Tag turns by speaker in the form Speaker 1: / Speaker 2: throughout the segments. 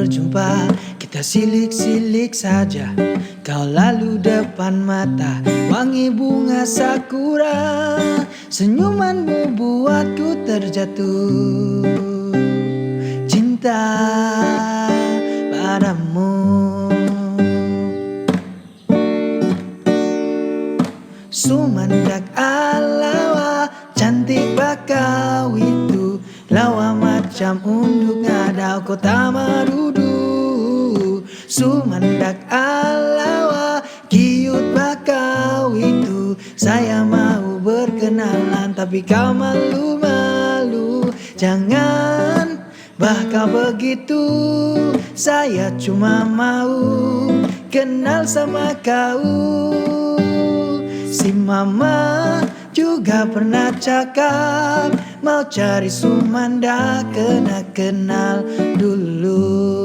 Speaker 1: berjumpa, kita silik-silik saja. Kau lalu depan mata, wangi bunga sakura. Senyumanmu buatku terjatuh cinta padamu. Sumandak alawa, cantik bakau itu. Lawa macam unduk ngadau kota Marudu. Sumandak alawa, kiut bakau itu. Saya mau berkenalan tapi kau malu-malu. Jangan bakal begitu, saya cuma mau kenal sama kau. Si mama juga pernah cakap mau cari Sumanda, kena kenal dulu.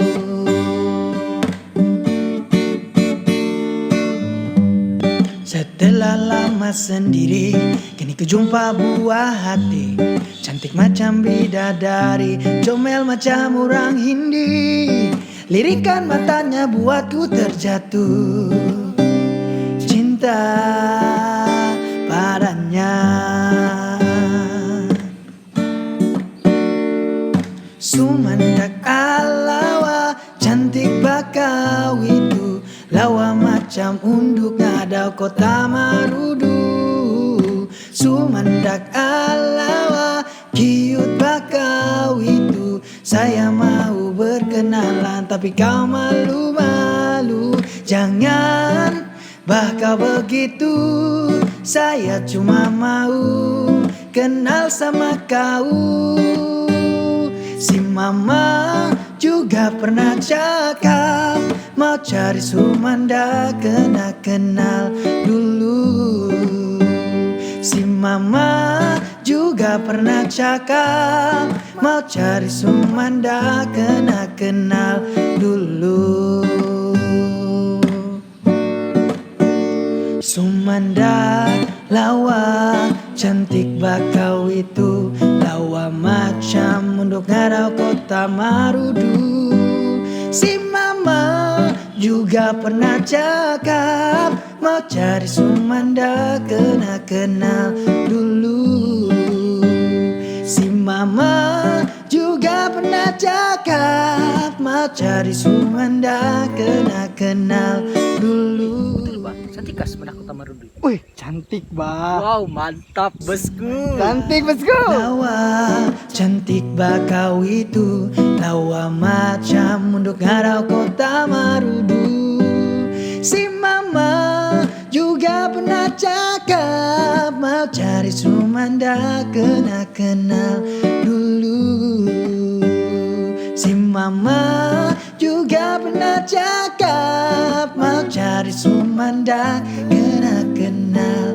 Speaker 1: Setelah lama sendiri, kini kejumpa buah hati. Cantik macam bidadari, comel macam orang Hindi. Lirikan matanya buatku terjatuh cinta padanya. Sumandak alawa, cantik bakau itu. Lawa macam unduk ngadau kota Marudu. Sumandak alawa, kiut bakau itu. Saya mau berkenalan tapi kau malu-malu. Jangan bakal begitu, saya cuma mau kenal sama kau. Si mama juga pernah cakap mau cari Sumanda, kena kenal dulu. Si mama juga pernah cakap mau cari Sumanda, kena kenal dulu. Sumandak lawa, cantik bakau itu. Lawa macam unduk ngadau kota Marudu. Si mama juga pernah cakap mau cari Sumanda, kena kenal dulu. Si mama juga pernah cakap mau cari Sumanda, kena kenal dulu.
Speaker 2: Cantik kah sebenarnya kota Marudu?
Speaker 3: Wih, cantik bang.
Speaker 2: Wow, mantap bosku.
Speaker 3: Cantik bosku.
Speaker 1: Lawa, cantik bakau itu. Lawa macam unduk ngadau kota Marudu. Si mama juga pernah cakap mau cari Sumanda, kena kenal dulu. Si mama juga pernah cakap mau cari Sumanda, kena kenal